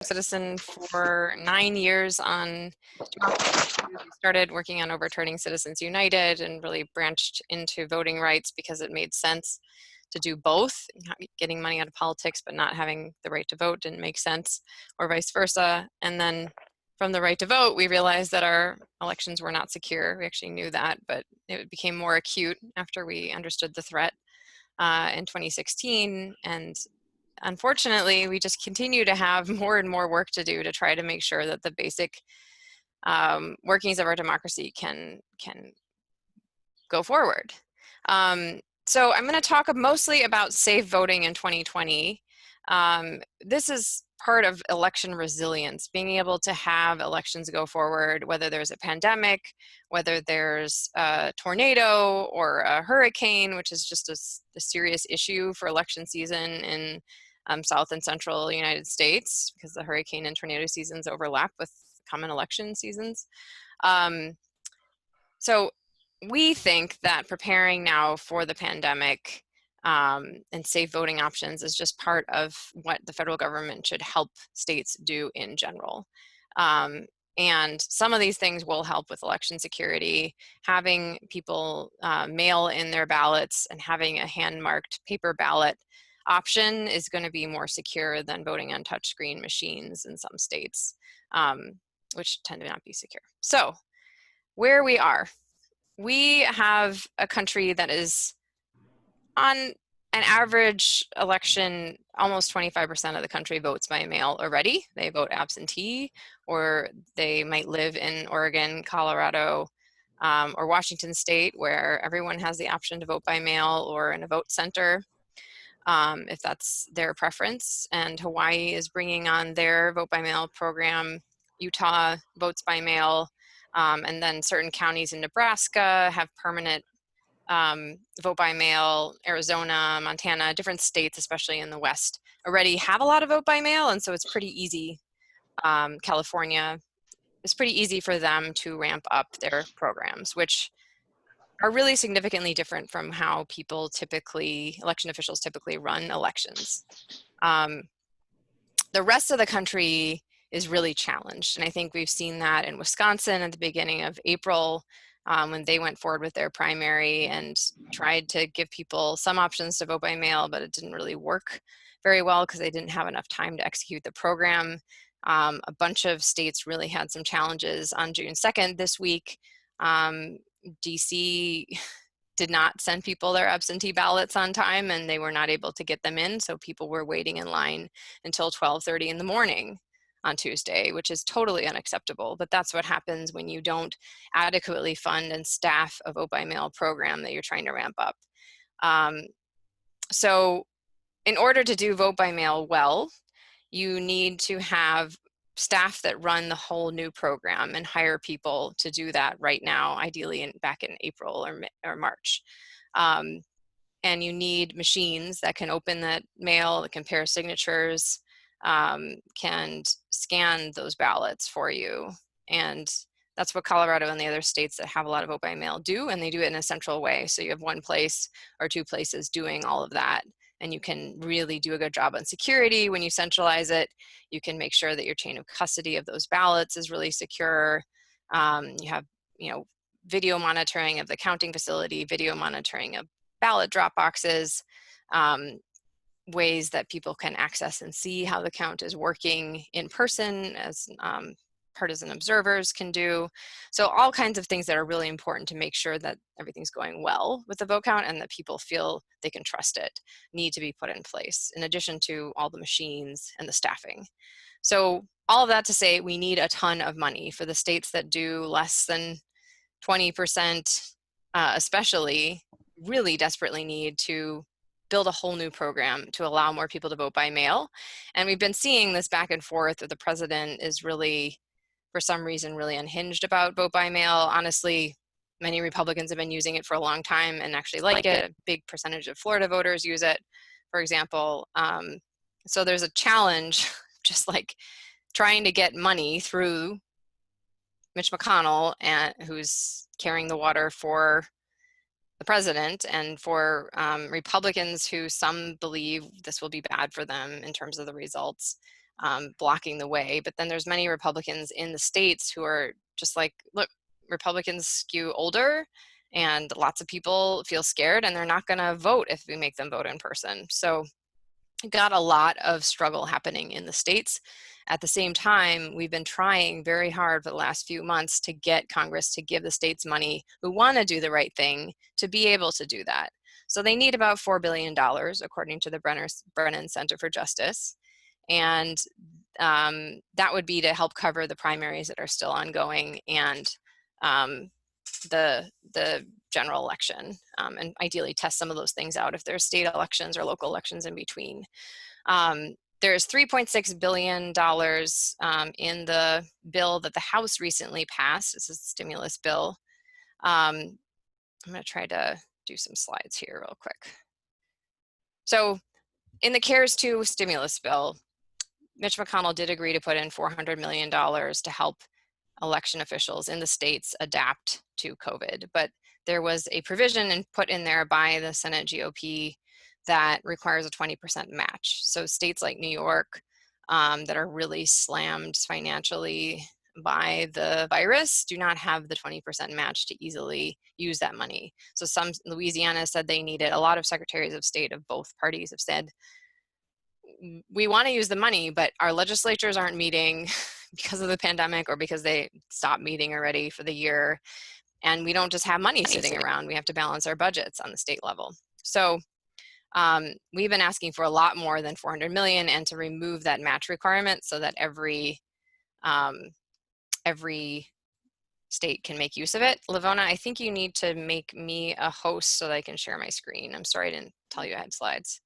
citizen for 9 years on democracy issues. We started working on overturning Citizens United and really branched into voting rights because it made sense to do both. Getting money out of politics but not having the right to vote didn't make sense, or vice versa. And then from the right to vote, we realized that our elections were not secure. We actually knew that, but it became more acute after we understood the threat in 2016. And unfortunately, we just continue to have more and more work to do to try to make sure that the basic workings of our democracy can go forward. So I'm going to talk mostly about safe voting in 2020. This is part of election resilience, being able to have elections go forward, whether there's a pandemic, whether there's a tornado or a hurricane, which is just a serious issue for election season in South and Central United States, because the hurricane and tornado seasons overlap with common election seasons. So we think that preparing now for the pandemic and safe voting options is just part of what the federal government should help states do in general. And some of these things will help with election security. Having people mail in their ballots and having a hand-marked paper ballot option is going to be more secure than voting on touchscreen machines in some states, which tend to not be secure. So where we are, we have a country that is on an average election, almost 25% of the country votes by mail already. They vote absentee, or they might live in Oregon, Colorado, or Washington State, where everyone has the option to vote by mail or in a vote center, if that's their preference. And Hawaii is bringing on their vote by mail program. Utah votes by mail. And then certain counties in Nebraska have permanent vote by mail. Arizona, Montana, different states, especially in the West, already have a lot of vote by mail, and so it's pretty easy. California, it's pretty easy for them to ramp up their programs, which are really significantly different from how election officials typically run elections. The rest of the country is really challenged, and I think we've seen that in Wisconsin at the beginning of April, when they went forward with their primary and tried to give people some options to vote by mail, but it didn't really work very well because they didn't have enough time to execute the program. A bunch of states really had some challenges on June 2nd this week. DC did not send people their absentee ballots on time, and they were not able to get them in, so people were waiting in line until 12:30 in the morning on Tuesday, which is totally unacceptable. But that's what happens when you don't adequately fund and staff a vote by mail program that you're trying to ramp up. So in order to do vote by mail well, you need to have staff that run the whole new program and hire people to do that right now, ideally back in April or March. And you need machines that can open that mail, that compare signatures, can scan those ballots for you. And that's what Colorado and the other states that have a lot of vote by mail do, and they do it in a central way. So you have one place or two places doing all of that, and you can really do a good job on security when you centralize it. You can make sure that your chain of custody of those ballots is really secure. You have, video monitoring of the counting facility, video monitoring of ballot drop boxes, ways that people can access and see how the count is working in person, as partisan observers can do. So all kinds of things that are really important to make sure that everything's going well with the vote count and that people feel they can trust it need to be put in place, in addition to all the machines and the staffing. So all of that to say, we need a ton of money. For the states that do less than 20%, especially, really desperately need to build a whole new program to allow more people to vote by mail. And we've been seeing this back and forth that the president is really, for some reason, really unhinged about vote by mail. Honestly, many Republicans have been using it for a long time and actually like it. A big percentage of Florida voters use it, for example. So there's a challenge, just like trying to get money through Mitch McConnell, who's carrying the water for the president, and for Republicans who some believe this will be bad for them in terms of the results. blocking the way. But then there's many Republicans in the states who are just like, look, Republicans skew older and lots of people feel scared and they're not going to vote if we make them vote in person. So got a lot of struggle happening in the states. At the same time, we've been trying very hard for the last few months to get Congress to give the states money who want to do the right thing to be able to do that. So they need about $4 billion, according to the Brennan Center for Justice. And that would be to help cover the primaries that are still ongoing and the general election, and ideally test some of those things out if there's state elections or local elections in between. There's $3.6 billion in the bill that the House recently passed. This is a stimulus bill. I'm going to try to do some slides here real quick. So in the CARES 2 stimulus bill, Mitch McConnell did agree to put in $400 million to help election officials in the states adapt to COVID. But there was a provision put in there by the Senate GOP that requires a 20% match. So states like New York that are really slammed financially by the virus do not have the 20% match to easily use that money. So Louisiana said they need it. A lot of secretaries of state of both parties have said, we want to use the money, but our legislatures aren't meeting because of the pandemic or because they stopped meeting already for the year. And we don't just have money sitting around. We have to balance our budgets on the state level. So we've been asking for a lot more than 400 million and to remove that match requirement so that every state can make use of it. Lavona, I think you need to make me a host so that I can share my screen. I'm sorry I didn't tell you I had slides.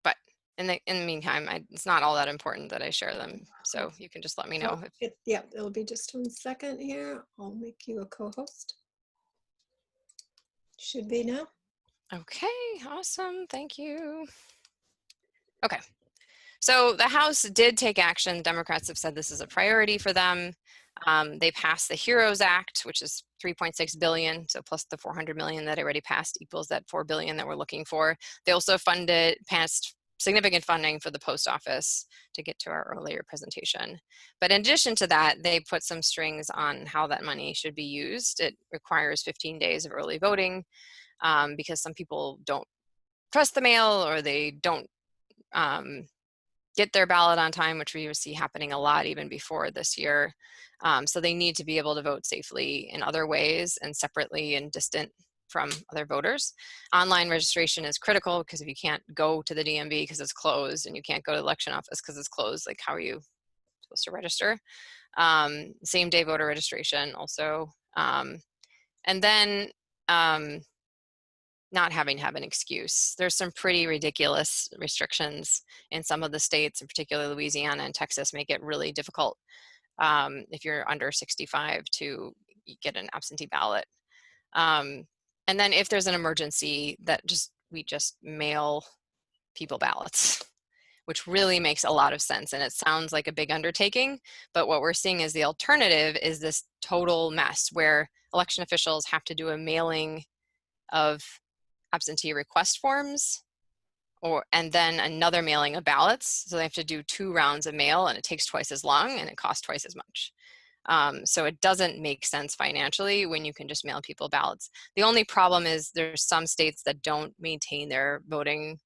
But in the meantime, it's not all that important that I share them. So you can just let me know. Yeah, it'll be just 1 second here. I'll make you a co-host. Should be now. Okay, awesome. Thank you. Okay. So the House did take action. Democrats have said this is a priority for them. They passed the HEROES Act, which is $3.6 billion. So plus the 400 million that already passed equals that 4 billion that we're looking for. They also passed significant funding for the post office to get to our earlier presentation. But in addition to that, they put some strings on how that money should be used. It requires 15 days of early voting because some people don't trust the mail or they don't get their ballot on time, which we see happening a lot even before this year. So they need to be able to vote safely in other ways and separately and distant from other voters. Online registration is critical because if you can't go to the DMV because it's closed and you can't go to the election office because it's closed, like how are you supposed to register? Same day voter registration also. And then not having to have an excuse. There's some pretty ridiculous restrictions in some of the states, in particular Louisiana and Texas, make it really difficult if you're under 65 to get an absentee ballot. And then if there's an emergency, we just mail people ballots, which really makes a lot of sense. And it sounds like a big undertaking, but what we're seeing is the alternative is this total mess where election officials have to do a mailing of absentee request forms and then another mailing of ballots. So they have to do 2 rounds of mail and it takes twice as long and it costs twice as much. So it doesn't make sense financially when you can just mail people ballots. The only problem is there's some states that don't maintain their voting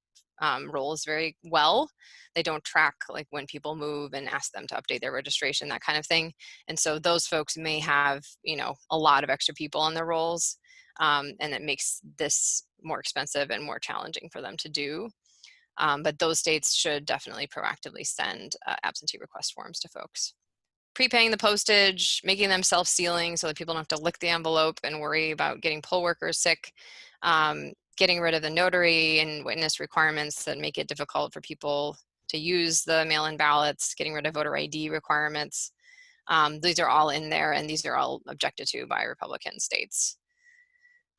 rolls very well. They don't track like when people move and ask them to update their registration, that kind of thing. And so those folks may have, a lot of extra people on their rolls. And it makes this more expensive and more challenging for them to do. But those states should definitely proactively send absentee request forms to folks. Prepaying the postage, making them self-sealing so that people don't have to lick the envelope and worry about getting poll workers sick, getting rid of the notary and witness requirements that make it difficult for people to use the mail-in ballots, getting rid of voter ID requirements. These are all in there and these are all objected to by Republican states.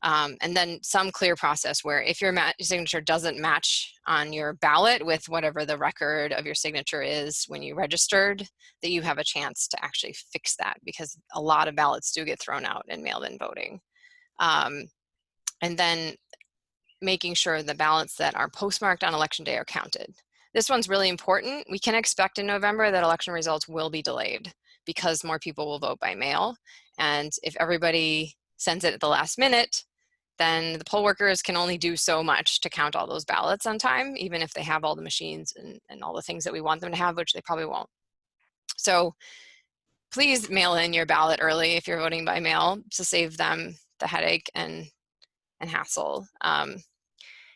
And then some clear process where if your signature doesn't match on your ballot with whatever the record of your signature is when you registered, that you have a chance to actually fix that because a lot of ballots do get thrown out in mail-in voting. And then making sure the ballots that are postmarked on election day are counted. This one's really important. We can expect in November that election results will be delayed because more people will vote by mail. And if everybody sends it at the last minute, then the poll workers can only do so much to count all those ballots on time, even if they have all the machines and all the things that we want them to have, which they probably won't. So please mail in your ballot early if you're voting by mail to save them the headache and hassle.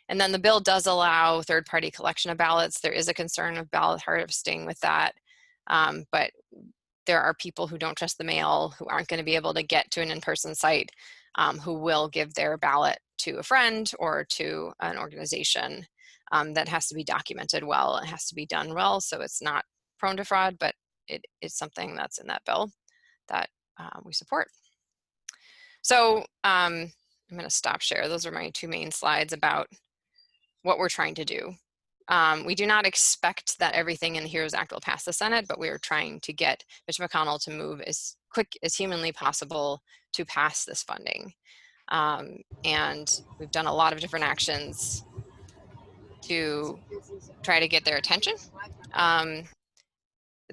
And then the bill does allow third-party collection of ballots. There is a concern of ballot harvesting with that, but there are people who don't trust the mail, who aren't going to be able to get to an in-person site, who will give their ballot to a friend or to an organization. That has to be documented well. It has to be done well, so it's not prone to fraud, but it is something that's in that bill that we support. So I'm going to stop share. Those are my two main slides about what we're trying to do. We do not expect that everything in the HEROES Act will pass the Senate, but we are trying to get Mitch McConnell to move as quick as humanly possible to pass this funding. And we've done a lot of different actions to try to get their attention.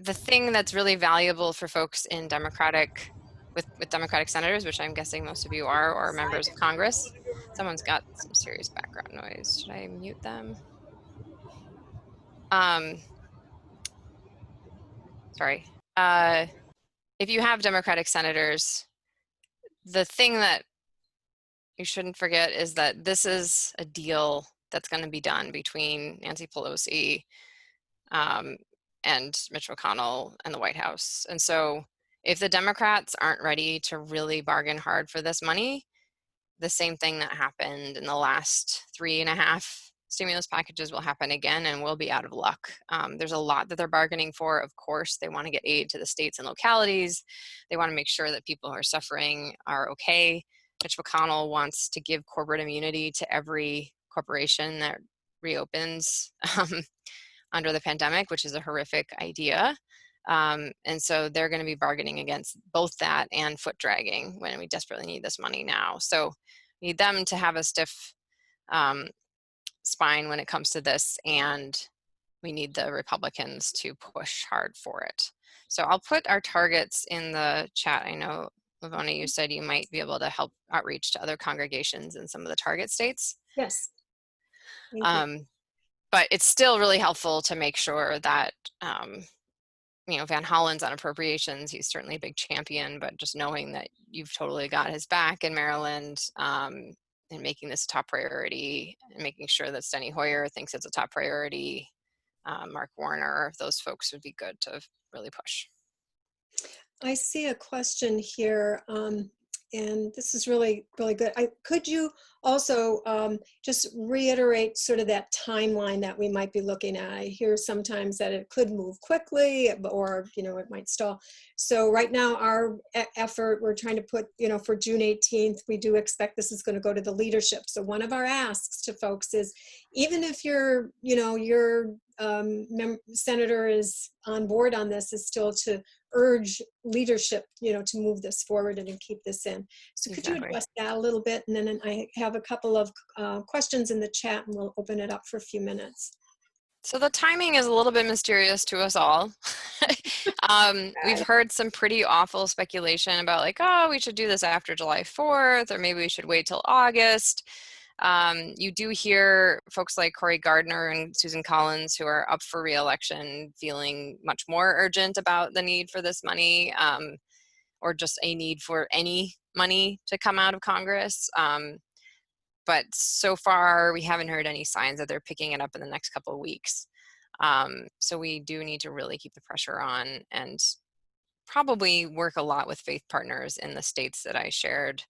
The thing that's really valuable for folks in Democratic, with Democratic senators, which I'm guessing most of you are, or members of Congress. Someone's got some serious background noise. Should I mute them? Sorry. If you have Democratic senators, the thing that you shouldn't forget is that this is a deal that's going to be done between Nancy Pelosi and Mitch McConnell and the White House. And so if the Democrats aren't ready to really bargain hard for this money, the same thing that happened in the last 3.5 stimulus packages will happen again, and we'll be out of luck. There's a lot that they're bargaining for. Of course, they want to get aid to the states and localities. They want to make sure that people who are suffering are okay. Mitch McConnell wants to give corporate immunity to every corporation that reopens under the pandemic, which is a horrific idea. And so they're going to be bargaining against both that and foot dragging when we desperately need this money now. So we need them to have a stiff spine when it comes to this, and we need the Republicans to push hard for it. So I'll put our targets in the chat. I know, Lavona, you said you might be able to help outreach to other congregations in some of the target states. Yes. Thank you. But it's still really helpful to make sure that, you know, Van Hollen's on appropriations, he's certainly a big champion, but just knowing that you've totally got his back in Maryland and making this a top priority, and making sure that Steny Hoyer thinks it's a top priority, Mark Warner, those folks would be good to really push. I see a question here, and this is really, really good. Could you also just reiterate sort of that timeline that we might be looking at? I hear sometimes that it could move quickly, or, you know, it might stall. So right now, our effort, we're trying to put, you know, for June 18th, we do expect this is going to go to the leadership. So one of our asks to folks is, even if your, you know, your senator is on board on this, is still to urge leadership, you know, to move this forward and keep this in. So could you address that a little bit? And then I have a couple of questions in the chat, and we'll open it up for a few minutes. So the timing is a little bit mysterious to us all. We've heard some pretty awful speculation about, like, oh, we should do this after July 4th, or maybe we should wait till August. You do hear folks like Cory Gardner and Susan Collins, who are up for re-election, feeling much more urgent about the need for this money, or just a need for any money to come out of Congress. But so far, we haven't heard any signs that they're picking it up in the next couple of weeks. So we do need to really keep the pressure on, and probably work a lot with faith partners in the states that I shared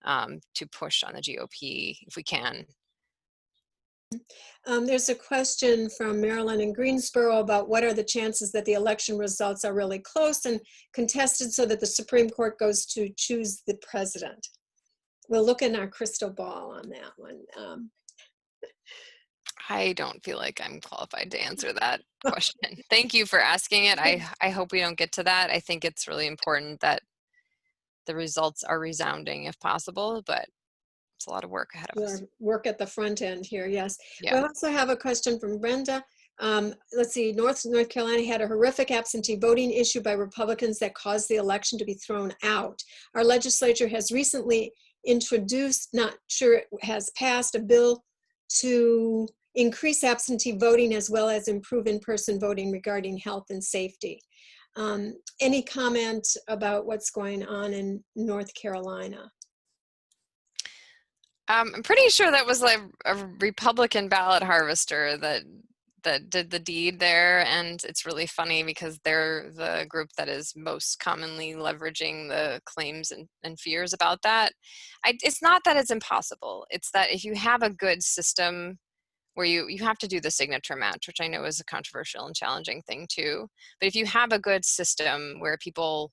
to push on the GOP if we can. There's a question from Marilyn in Greensboro about what are the chances that the election results are really close and contested so that the Supreme Court goes to choose the president. We'll look in our crystal ball on that one. I don't feel like I'm qualified to answer that question. Thank you for asking it. I hope we don't get to that. I think it's really important that the results are resounding if possible, but It's a lot of work ahead of Your us. work at the front end here, yes. We Yeah. also have a question from Brenda. Let's see, North Carolina had a horrific absentee voting issue by Republicans that caused the election to be thrown out. Our legislature has recently introduced, not sure it has passed, a bill to increase absentee voting as well as improve in-person voting regarding health and safety. Any comment about what's going on in North Carolina? I'm pretty sure that was like a Republican ballot harvester that did the deed there, and it's really funny because they're the group that is most commonly leveraging the claims and fears about that. It's not that it's impossible. It's that if you have a good system where you have to do the signature match, which I know is a controversial and challenging thing too, but if you have a good system where people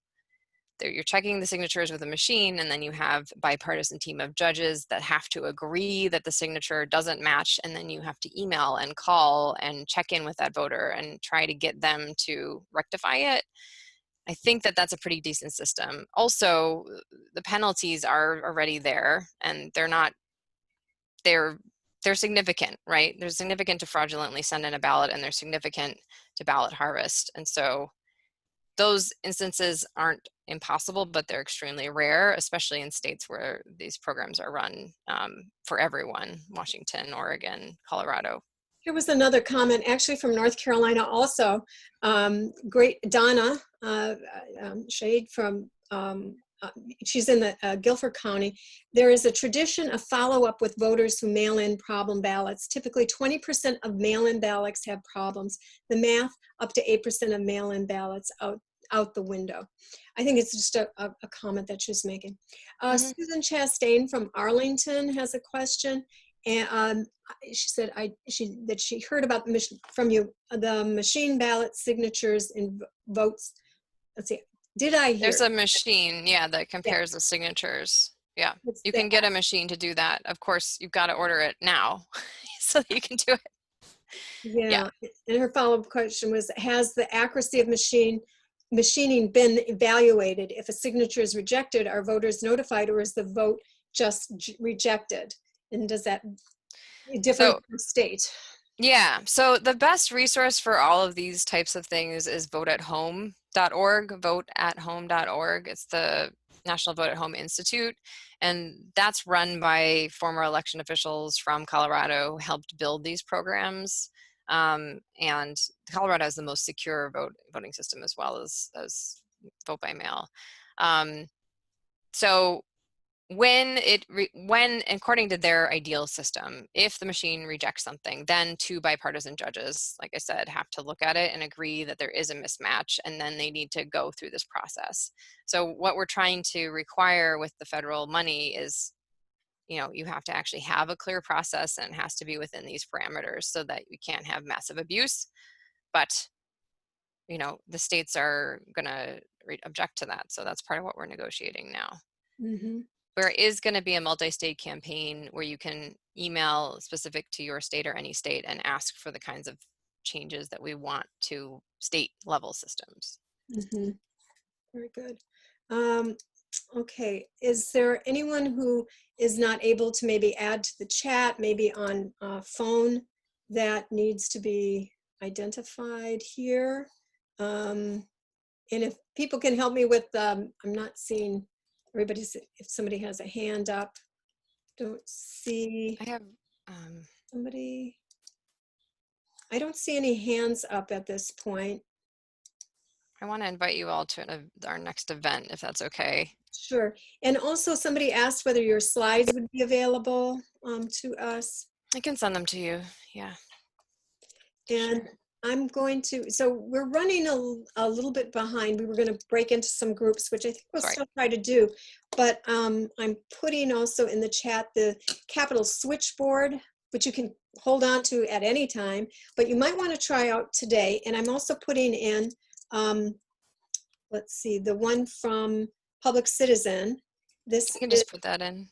you're checking the signatures with a machine, and then you have bipartisan team of judges that have to agree that the signature doesn't match, and then you have to email and call and check in with that voter and try to get them to rectify it. I think that that's a pretty decent system. Also, the penalties are already there, and they're significant, right? They're significant to fraudulently send in a ballot, and they're significant to ballot harvest. And so those instances aren't impossible, but they're extremely rare, especially in states where these programs are run for everyone: Washington, Oregon, Colorado. Here was another comment, actually from North Carolina also. Great Donna Shade from, she's in the Guilford County. There is a tradition of follow-up with voters who mail in problem ballots. Typically 20% of mail-in ballots have problems. The math, up to 8% of mail-in ballots out the window. I think it's just a comment that she's making. Susan Chastain from Arlington has a question. And she said that she heard about from you the machine ballot signatures in votes. Let's see, did I hear? There's a machine, yeah, that Yeah. compares the signatures. Yeah, What's you that? can get a machine to do that. Of course, you've got to order it now so that you can do it. Yeah. And her follow-up question was, has the accuracy of machining been evaluated? If a signature is rejected, are voters notified, or is the vote just rejected? And does that differ from state? Yeah, so the best resource for all of these types of things is voteathome.org, voteathome.org. It's the National Vote at Home Institute, and that's run by former election officials from Colorado who helped build these programs. And Colorado has the most secure voting system, as well as vote by mail. So when according to their ideal system, if the machine rejects something, then two bipartisan judges, like I said, have to look at it and agree that there is a mismatch, and then they need to go through this process. So what we're trying to require with the federal money is, you have to actually have a clear process, and it has to be within these parameters so that we can't have massive abuse. But the states are going to object to that, so that's part of what we're negotiating now. There is going to be a multi-state campaign where you can email specific to your state or any state and ask for the kinds of changes that we want to state level systems. Very good. Okay, is there anyone who is not able to maybe add to the chat, maybe on phone, that needs to be identified here? And if people can help me with, I'm not seeing everybody's, if somebody has a hand up, don't see. I have somebody. I don't see any hands up at this point. I want to invite you all to our next event, if that's okay. Sure. And also somebody asked whether your slides would be available to us. I can send them to you. Yeah. And sure. I'm going to, so we're running a little bit behind. We were going to break into some groups, which I think we'll still try to do. But I'm putting also in the chat the Capitol switchboard, which you can hold on to at any time, but you might want to try out today. And I'm also putting in, let's see, the one from Public Citizen. This you can just put that in.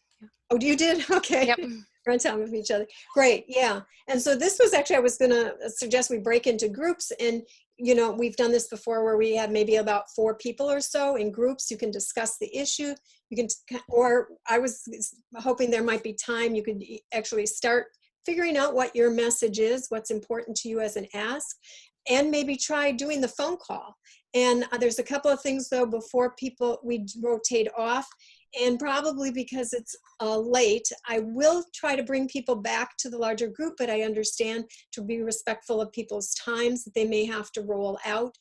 Oh, you did? Okay. Yep. We're on top of each other. Great, yeah. And so this was actually, I was gonna suggest we break into groups, and you know, we've done this before where we have maybe about 4 people or so in groups. You can discuss the issue. You can, or I was hoping there might be time you could actually start figuring out what your message is, what's important to you as an ask, and maybe try doing the phone call. And there's a couple of things though before we rotate off, and probably because it's late, I will try to bring people back to the larger group, but I understand to be respectful of people's times that they may have to roll out.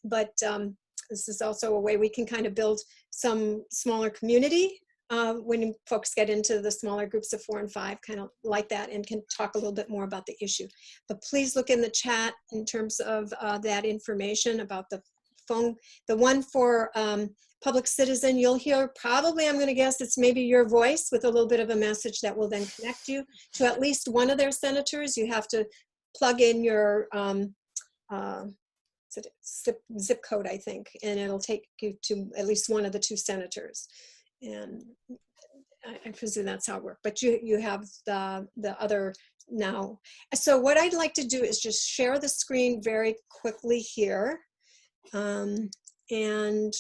This is also a way we can kind of build some smaller community when folks get into the smaller groups of 4 and 5, kind of like that, and can talk a little bit more about the issue. But please look in the chat in terms of that information about the phone. The one for public citizen, you'll hear probably, I'm going to guess it's maybe your voice with a little bit of a message that will then connect you to at least one of their senators. You have to plug in your zip code, I think, and it'll take you to at least one of the 2 senators. And I presume that's how it works, but you have the other now. So what I'd like to do is just share the screen very quickly here, and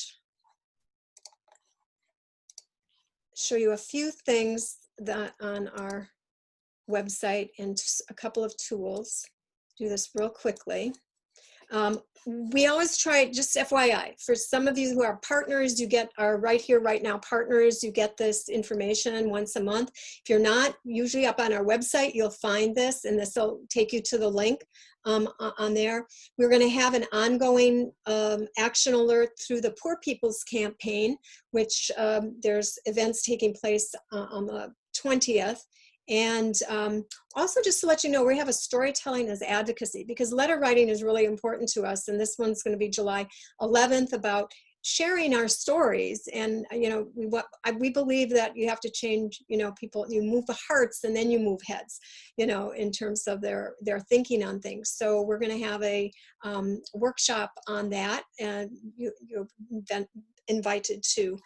show you a few things that on our website and a couple of tools. Do this real quickly. We always try, just FYI, for some of you who are partners, you get our Right Here, Right Now partners, you get this information once a month. If you're not, usually up on our website, you'll find this, and this will take you to the link on there. We're going to have an ongoing action alert through the Poor People's Campaign, which there's events taking place on the 20th. And also just to let you know, we have a storytelling as advocacy, because letter writing is really important to us. And this one's going to be July 11th about sharing our stories. And, you know, we believe that you have to change, you know, people, you move the hearts and then you move heads, you know, in terms of their thinking on things. So we're going to have a workshop on that, and you're then invited to.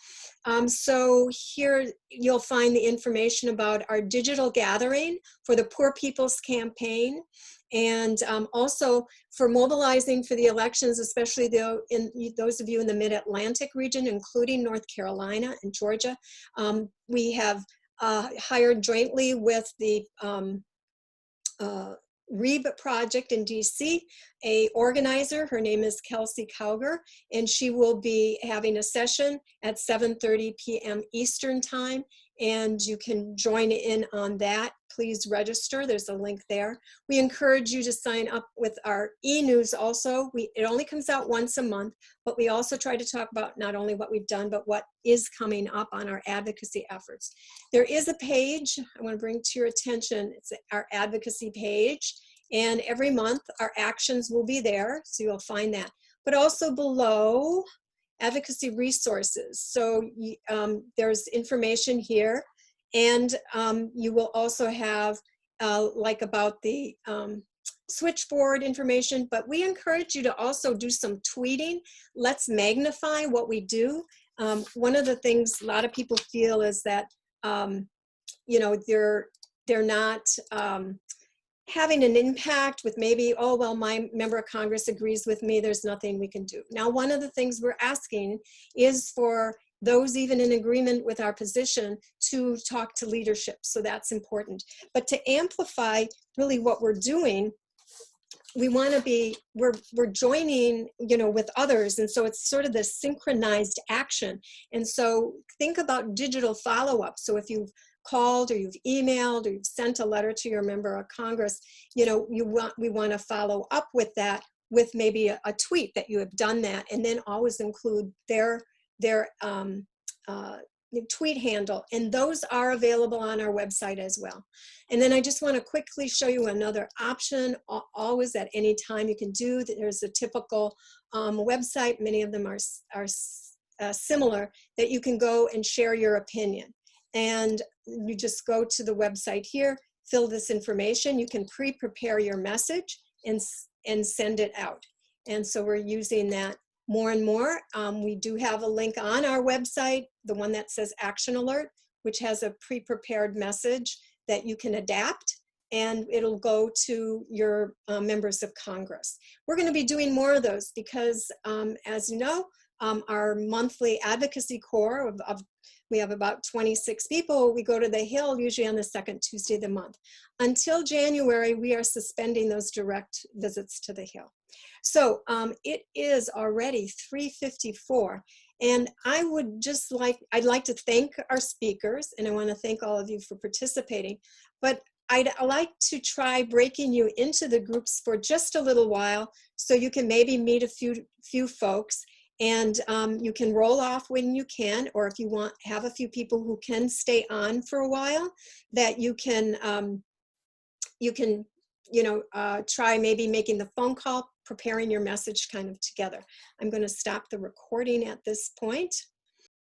So here you'll find the information about our digital gathering for the Poor People's Campaign, and also for mobilizing for the elections, especially those of you in the Mid-Atlantic region, including North Carolina and Georgia. We have hired jointly with the REAB project in DC, a organizer. Her name is Kelsey Cowger, and she will be having a session at 7:30 p.m. Eastern time, and you can join in on that. Please register. There's a link there. We encourage you to sign up with our e-news also. It only comes out once a month, but we also try to talk about not only what we've done, but what is coming up on our advocacy efforts. There is a page I want to bring to your attention. It's our advocacy page, and every month our actions will be there, so you'll find that. But also below, advocacy resources. So there's information here, and you will also have like about the switchboard information, but we encourage you to also do some tweeting. Let's magnify what we do. One of the things a lot of people feel is that you know, they're not having an impact with maybe, oh, well, my member of Congress agrees with me, there's nothing we can do. Now, one of the things we're asking is for those even in agreement with our position to talk to leadership, so that's important. But to amplify really what we're doing, we want to be, we're joining, you know, with others, and so it's sort of this synchronized action. And so think about digital follow-up. So if you've called or you've emailed or you've sent a letter to your member of Congress, you know, we want to follow up with that with maybe a tweet that you have done that, and then always include their tweet handle, and those are available on our website as well. And then I just want to quickly show you another option. Always at any time you can do. There's a typical website. Many of them are similar, that you can go and share your opinion. And you just go to the website here, fill this information. You can pre-prepare your message and send it out. And so we're using that more and more. We do have a link on our website, the one that says Action Alert, which has a pre-prepared message that you can adapt, and it'll go to your members of Congress. We're going to be doing more of those because, as you know, our monthly advocacy core we have about 26 people. We go to the Hill usually on the second Tuesday of the month. Until January, we are suspending those direct visits to the Hill. So it is already 3:54. And I would I'd like to thank our speakers, and I want to thank all of you for participating, but I'd like to try breaking you into the groups for just a little while so you can maybe meet a few folks, and you can roll off when you can, or if you have a few people who can stay on for a while, that you can try maybe making the phone call, preparing your message kind of together. I'm going to stop the recording at this point.